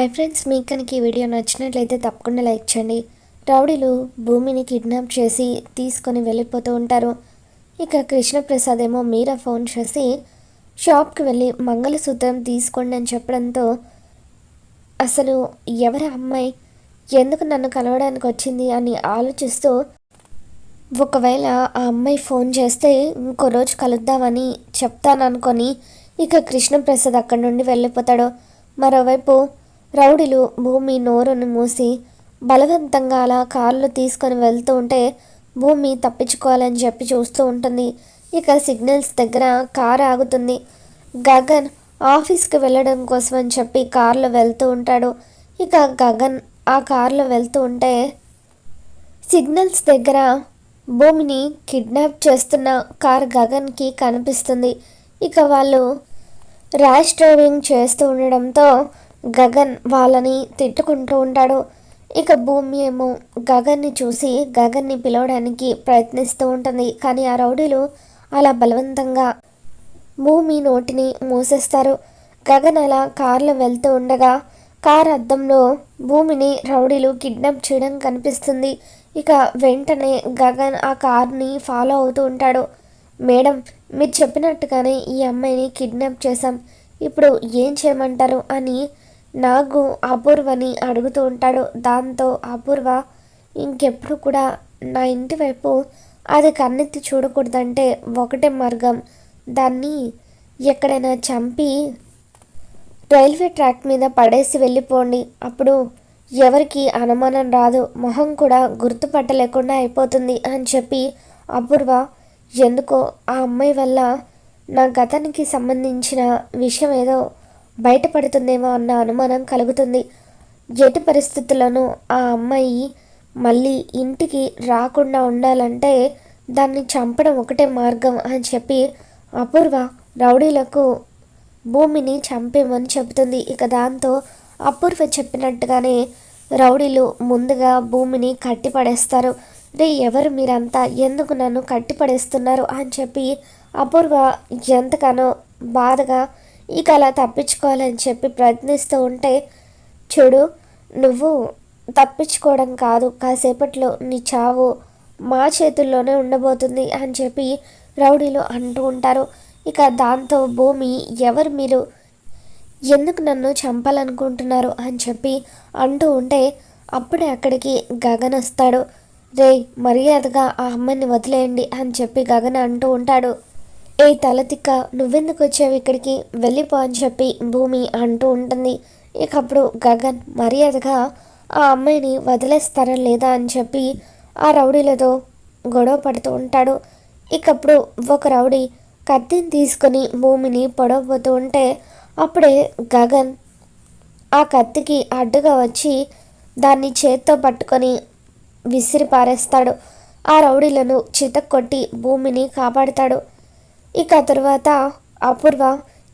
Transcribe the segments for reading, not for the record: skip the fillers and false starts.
Hi friends, మీకు కనుక ఈ వీడియో నచ్చినట్లయితే తప్పకుండా లైక్ చేయండి. రౌడీలు భూమిని కిడ్నాప్ చేసి తీసుకొని వెళ్ళిపోతూ ఉంటారు. ఇక కృష్ణప్రసాద్ ఏమో మీరా ఫోన్ చేసి షాప్కి వెళ్ళి మంగళసూత్రం తీసుకోండి అని చెప్పడంతో అసలు ఎవరి అమ్మాయి ఎందుకు నన్ను కలవడానికి వచ్చింది అని ఆలోచిస్తూ ఒకవేళ ఆ అమ్మాయి ఫోన్ చేస్తే ఇంకో రోజు కలుద్దామని చెప్తాననుకొని ఇక కృష్ణప్రసాద్ అక్కడి నుండి వెళ్ళిపోతాడు. మరోవైపు రౌడీలు భూమి నోరును మూసి బలవంతంగా అలా కారులో తీసుకొని వెళ్తూ ఉంటే భూమి తప్పించుకోవాలని చెప్పి చూస్తూ ఉంటుంది. ఇక సిగ్నల్స్ దగ్గర కారు ఆగుతుంది. గగన్ ఆఫీస్కి వెళ్ళడం కోసం అని చెప్పి కారులో వెళ్తూ ఉంటాడు. ఇక గగన్ ఆ కారులో వెళ్తూ ఉంటే సిగ్నల్స్ దగ్గర భూమిని కిడ్నాప్ చేస్తున్న కార్ గగన్కి కనిపిస్తుంది. ఇక వాళ్ళు ర్యాష్ డ్రైవింగ్ చేస్తూ ఉండడంతో గగన్ వాళ్ళని తిట్టుకుంటూ ఉంటాడు. ఇక భూమి ఏమో గగన్ని చూసి గగన్ని పిలవడానికి ప్రయత్నిస్తూ ఉంటుంది. కానీ ఆ రౌడీలు అలా బలవంతంగా భూమి నోటిని మూసేస్తారు. గగన్ అలా కారులో వెళ్తూ ఉండగా కార్ అద్దంలో భూమిని రౌడీలు కిడ్నాప్ చేయడం కనిపిస్తుంది. ఇక వెంటనే గగన్ ఆ కార్ని ఫాలో అవుతూ ఉంటాడు. మేడం, మీరు చెప్పినట్టుగానే ఈ అమ్మాయిని కిడ్నాప్ చేశాం, ఇప్పుడు ఏం చేయమంటారు అని నాగు అపూర్వని అడుగుతూ ఉంటాడు. దాంతో అపూర్వ ఇంకెప్పుడు కూడా నా ఇంటి వైపు అది కన్నెత్తి చూడకూడదంటే ఒకటే మార్గం, దాన్ని ఎక్కడైనా చంపి రైల్వే ట్రాక్ మీద పడేసి వెళ్ళిపోండి, అప్పుడు ఎవరికి అనుమానం రాదు, మొహం కూడా గుర్తుపట్టలేకుండా అయిపోతుంది అని చెప్పి అపూర్వ ఎందుకో ఆ అమ్మాయి వల్ల నా గతానికి సంబంధించిన విషయం ఏదో బయటపడుతుందేమో అన్న అనుమానం కలుగుతుంది. ఎటు పరిస్థితుల్లోనూ ఆ అమ్మాయి మళ్ళీ ఇంటికి రాకుండా ఉండాలంటే దాన్ని చంపడం ఒకటే మార్గం అని చెప్పి అపూర్వ రౌడీలకు భూమిని చంపేమని చెబుతుంది. ఇక దాంతో అపూర్వ చెప్పినట్టుగానే రౌడీలు ముందుగా భూమిని కట్టిపడేస్తారు. రే, ఎవరు మీరంతా, ఎందుకు నన్ను కట్టిపడేస్తున్నారు అని చెప్పి అపూర్వ ఎంతగానో బాధగా ఇక అలా తప్పించుకోవాలని చెప్పి ప్రయత్నిస్తూ ఉంటే, చూడు, నువ్వు తప్పించుకోవడం కాదు, కాసేపట్లో నీ చావు మా చేతుల్లోనే ఉండబోతుంది అని చెప్పి రౌడీలు అంటూ ఉంటారు. ఇక దాంతో భూమి ఎవరు మీరు, ఎందుకు నన్ను చంపాలనుకుంటున్నారు అని చెప్పి అంటూ ఉంటే అప్పుడే అక్కడికి గగన్ వస్తాడు. రే, మర్యాదగా ఆ అమ్మాయిని వదిలేయండి అని చెప్పి గగన్ అంటూ ఉంటాడు. ఏ తలతిక్క, నువ్వెందుకు వచ్చావు ఇక్కడికి, వెళ్ళిపో అని చెప్పి భూమి అంటూ ఉంటుంది. ఇక అప్పుడు గగన్ మర్యాదగా ఆ అమ్మాయిని వదిలేస్తారా లేదా అని చెప్పి ఆ రౌడీలతో గొడవ పడుతూ ఉంటాడు. ఇకప్పుడు ఒక రౌడీ కత్తిని తీసుకొని భూమిని పొడవబోతూ ఉంటే అప్పుడే గగన్ ఆ కత్తికి అడ్డుగా వచ్చి దాన్ని చేత్తో పట్టుకొని విసిరి పారేస్తాడు. ఆ రౌడీలను చితక్కొట్టి భూమిని కాపాడుతాడు. ఇక తరువాత అపూర్వ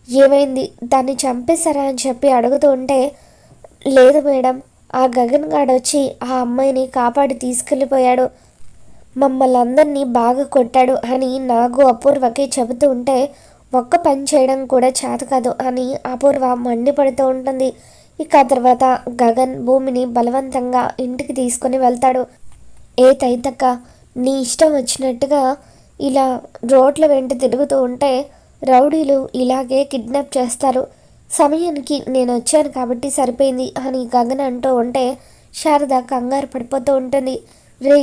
ఏమైంది, దాన్ని చంపేశారా అని చెప్పి అడుగుతూ ఉంటే, లేదు మేడం, ఆ గగన్ గాడు వచ్చి ఆ అమ్మాయిని కాపాడి తీసుకెళ్ళిపోయాడు, మమ్మల్ని అందరినీ బాగా కొట్టాడు అని నాగు అపూర్వకి చెబుతూ ఉంటే, ఒక్క పని చేయడం కూడా చేత కాదు అని అపూర్వ మండిపడుతూ ఉంటుంది. ఇక తర్వాత గగన్ భూమిని బలవంతంగా ఇంటికి తీసుకొని వెళ్తాడు. ఏ తైతక్క, నీ ఇష్టం వచ్చినట్టుగా ఇలా రోడ్ల వెంట తిరుగుతూ ఉంటే రౌడీలు ఇలాగే కిడ్నాప్ చేస్తారు, సమయానికి నేను వచ్చాను కాబట్టి సరిపోయింది అని గగన్ అంటూ ఉంటే శారద కంగారు పడిపోతూ ఉంటుంది. రే,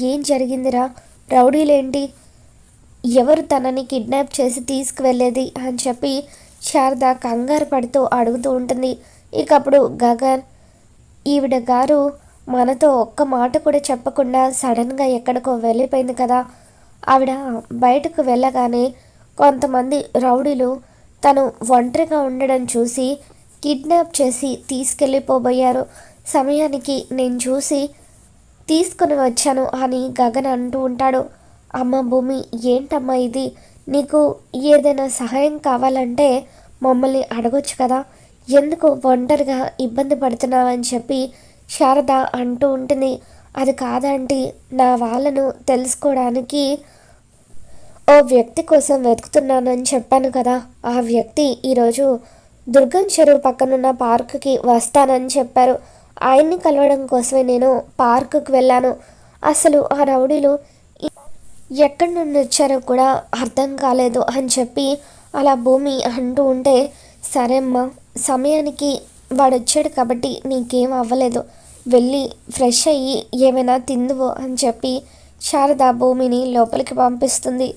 ఏం జరిగిందిరా, రౌడీలేంటి, ఎవరు తనని కిడ్నాప్ చేసి తీసుకువెళ్ళేది అని చెప్పి శారద కంగారు పడుతూ అడుగుతూ ఉంటుంది. ఇక అప్పుడు గగన్, ఈవిడ గారు మనతో ఒక్క మాట కూడా చెప్పకుండా సడన్గా ఎక్కడికో వెళ్ళిపోయింది కదా, ఆవిడ బయటకు వెళ్ళగానే కొంతమంది రౌడీలు తను ఒంటరిగా ఉండడం చూసి కిడ్నాప్ చేసి తీసుకెళ్ళిపోబోయారు, సమయానికి నేను చూసి తీసుకుని వచ్చాను అని గగన్ అంటూ ఉంటాడు. అమ్మ భూమి, ఏంటమ్మా ఇది, నీకు ఏదైనా సహాయం కావాలంటే మమ్మల్ని అడగొచ్చు కదా, ఎందుకు ఒంటరిగా ఇబ్బంది పడుతున్నావని చెప్పి శారద అంటూ ఉంటుంది. అది కాదంటే నా వాళ్ళను తెలుసుకోవడానికి ఓ వ్యక్తి కోసం వెతుకుతున్నానని చెప్పాను కదా, ఆ వ్యక్తి ఈరోజు దుర్గం చెరువు పక్కనున్న పార్కుకి వస్తానని చెప్పారు. ఆయన్ని కలవడం కోసమే నేను పార్కుకి వెళ్ళాను. అసలు ఆ రౌడీలు ఎక్కడి నుండి వచ్చారో కూడా అర్థం కాలేదు అని చెప్పి అలా భూమి అంటూ ఉంటే, సరే అమ్మా, సమయానికి వాడు వచ్చాడు కాబట్టి నీకేం అవ్వలేదు, వెళ్ళి ఫ్రెష్ అయ్యి ఏమైనా తిందువు అని చెప్పి శారద భూమిని లోపలికి పంపిస్తుంది.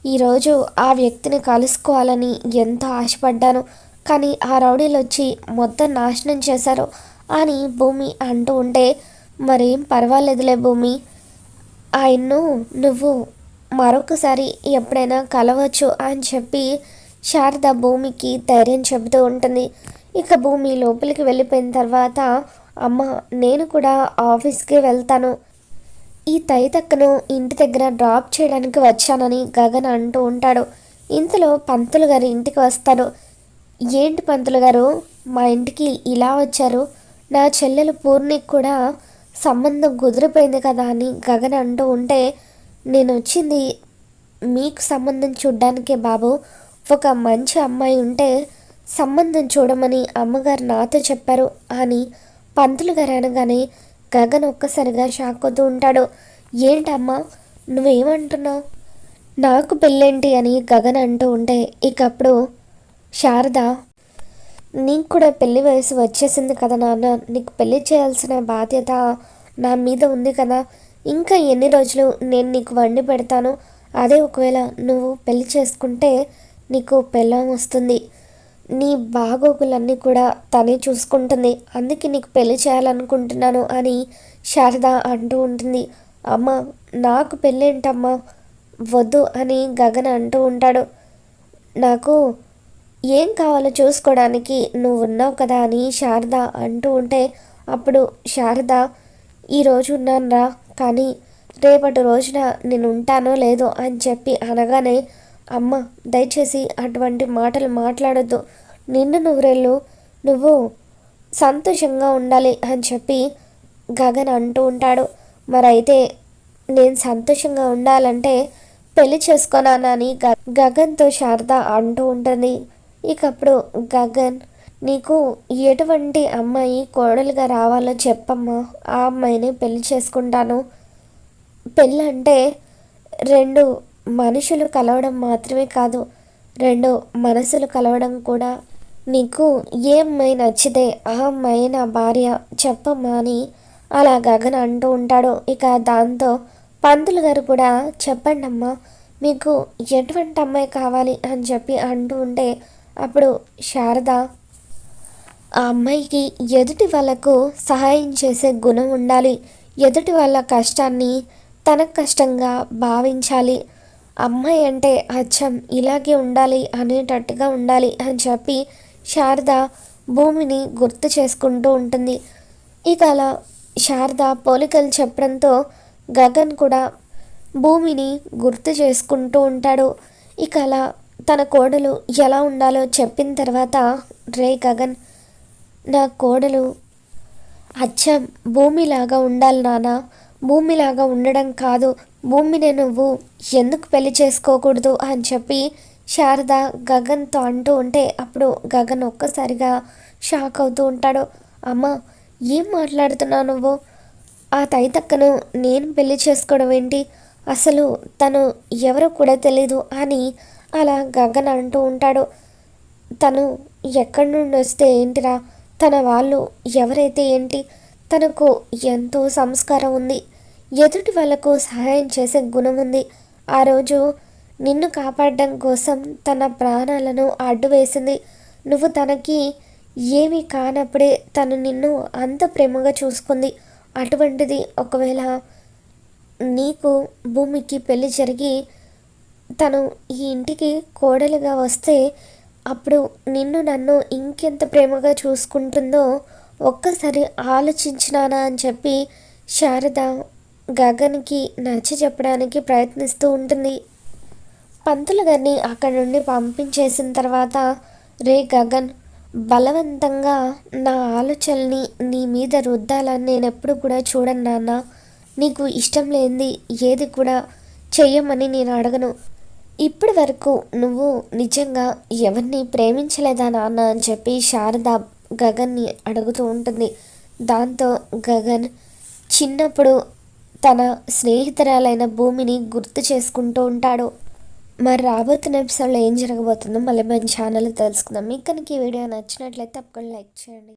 ఈరోజు ఆ వ్యక్తిని కలుసుకోవాలని ఎంతో ఆశపడ్డాను, కానీ ఆ రౌడీలు వచ్చి మొత్తం నాశనం చేశారు అని భూమి అంటూ ఉంటే, మరేం పర్వాలేదులే భూమి, ఆయన్ను నువ్వు మరొకసారి ఎప్పుడైనా కలవచ్చు అని చెప్పి శారద భూమికి ధైర్యం చెబుతూ ఉంటుంది. ఇక భూమి లోపలికి వెళ్ళిపోయిన తర్వాత, అమ్మ నేను కూడా ఆఫీస్కి వెళ్తాను, ఈ తైతక్కను ఇంటి దగ్గర డ్రాప్ చేయడానికి వచ్చానని గగన్ అంటూ ఉంటాడు. ఇంతలో పంతులు గారు ఇంటికి వస్తారు. ఏంటి పంతులు గారు మా ఇంటికి ఇలా వచ్చారు, నా చెల్లెలు పూర్ణికి కూడా సంబంధం కుదిరిపోయింది కదా అని గగన్ అంటూ ఉంటే, నేను వచ్చింది మీకు సంబంధం చూడ్డానికే బాబు, ఒక మంచి అమ్మాయి ఉంటే సంబంధం చూడమని అమ్మగారు నాతో చెప్పారు అని పంతులు గారు అనగానే గగన్ ఒక్కసారిగా షాక్ అవుతూ ఉంటాడు. ఏంటమ్మా నువ్వేమంటున్నావు, నాకు పెళ్ళేంటి అని గగన్ అంటూ ఉంటే, ఇకప్పుడు శారద, నీకు కూడా పెళ్లి వయసు వచ్చేసింది కదా నాన్న, నీకు పెళ్లి చేయాల్సిన బాధ్యత నా మీద ఉంది కదా, ఇంకా ఎన్ని రోజులు నేను నీకు వండి పెడతాను, అదే ఒకవేళ నువ్వు పెళ్లి చేసుకుంటే నీకు పెళ్ళాం వస్తుంది, నీ బాగోగులన్నీ కూడా తనే చూసుకుంటుంది, అందుకే నీకు పెళ్లి చేయాలనుకుంటున్నాను అని శారద అంటూ ఉంటుంది. అమ్మ నాకు పెళ్ళేంటమ్మా, వద్దు అని గగన్ అంటూ ఉంటాడు. నాకు ఏం కావాలో చూసుకోవడానికి నువ్వు ఉన్నావు కదా అని శారద అంటూ ఉంటే, అప్పుడు శారద, ఈరోజు ఉన్నానురా, కానీ రేపటి రోజున నేను ఉంటానో లేదో అని చెప్పి అనగానే, అమ్మ దయచేసి అటువంటి మాటలు మాట్లాడొద్దు, నిన్ను నువ్వురెళ్ళు, నువ్వు సంతోషంగా ఉండాలి అని చెప్పి గగన్ అంటూ ఉంటాడు. మరైతే నేను సంతోషంగా ఉండాలంటే పెళ్లి చేసుకోనానని గగన్తో శారద అంటూ ఉంటుంది. ఇకప్పుడు గగన్, నీకు ఎటువంటి అమ్మాయి కోడలుగా రావాలో చెప్పమ్మా, ఆ అమ్మాయిని పెళ్లి చేసుకుంటాను, పెళ్ళి అంటే రెండు మనుషులు కలవడం మాత్రమే కాదు, రెండు మనసులు కలవడం కూడా, నీకు ఏ అమ్మాయి నచ్చితే ఆ అమ్మాయి నా భార్య చెప్పమ్మా అని అలా గగన్ అంటూ ఉంటాడు. ఇక దాంతో పంతులు గారు కూడా, చెప్పండి అమ్మా, మీకు ఎటువంటి అమ్మాయి కావాలి అని చెప్పి అంటూ ఉంటే, అప్పుడు శారద, ఆ అమ్మాయికి ఎదుటి వాళ్ళకు సహాయం చేసే గుణం ఉండాలి, ఎదుటి వాళ్ళ కష్టాన్ని తన కష్టంగా భావించాలి, అమ్మాయి అంటే అచ్చం ఇలాగే ఉండాలి అనేటట్టుగా ఉండాలి అని చెప్పి శారద భూమిని గుర్తు చేసుకుంటూ ఉంటుంది. ఇక అలా శారద పోలికలు చెప్పడంతో గగన్ కూడా భూమిని గుర్తు చేసుకుంటూ ఉంటాడు. ఇక అలా తన కోడలు ఎలా ఉండాలో చెప్పిన తర్వాత, రే గగన్, నా కోడలు అచ్చం భూమిలాగా ఉండాలి నాన్న, భూమిలాగా ఉండడం కాదు, భూమిని నువ్వు ఎందుకు పెళ్లి చేసుకోకూడదు అని చెప్పి శారద గగన్తో అంటూ ఉంటే, అప్పుడు గగన్ ఒక్కసారిగా షాక్ అవుతూ ఉంటాడు. అమ్మ ఏం మాట్లాడుతున్నావు నువ్వు, ఆ తైతక్కను నేను పెళ్లి చేసుకోవడం ఏంటి, అసలు తను ఎవరో కూడా తెలీదు అని అలా గగన్ అంటూ ఉంటాడు. తను ఎక్కడి నుండి వస్తే ఏంటిరా, తన వాళ్ళు ఎవరైతే ఏంటి, తనకు ఎంతో సంస్కారం ఉంది, ఎదుటి వాళ్ళకు సహాయం చేసే గుణం ఉంది, ఆ రోజు నిన్ను కాపాడడం కోసం తన ప్రాణాలను అడ్డు వేసింది, నువ్వు తనకి ఏమీ కానప్పుడే తను నిన్ను అంత ప్రేమగా చూసుకుంది, అటువంటిది ఒకవేళ నీకు భూమికి పెళ్లి జరిగి తను ఈ ఇంటికి కోడలుగా వస్తే అప్పుడు నిన్ను నన్ను ఇంకెంత ప్రేమగా చూసుకుంటుందో ఒక్కసారి ఆలోచించినానా అని చెప్పి శారద గగన్కి నచ్చ చెప్పడానికి ప్రయత్నిస్తూ ఉంటుంది. పంతులు గారిని అక్కడి నుండి పంపించేసిన తర్వాత, రే గగన్, బలవంతంగా నా ఆలోచనల్ని నీ మీద రుద్దాలని నేను ఎప్పుడు కూడా చూడను నాన్న, నీకు ఇష్టం లేనిది ఏది కూడా చెయ్యమని నేను అడగను, ఇప్పటి వరకు నువ్వు నిజంగా ఎవరిని ప్రేమించలేదా నాన్న అని చెప్పి శారద గగన్ని అడుగుతూ ఉంటుంది. దాంతో గగన్ చిన్నప్పుడు తన స్నేహితురాలైన భూమిని గుర్తు చేసుకుంటూ ఉంటాడు. మరి రాబోతున్న ఎపిసోడ్లో ఏం జరగబోతుందో మళ్ళీ మన ఛానల్లో తెలుసుకుందాం. మీకు కనుక ఈ వీడియో నచ్చినట్లయితే తప్పకుండా లైక్ చేయండి.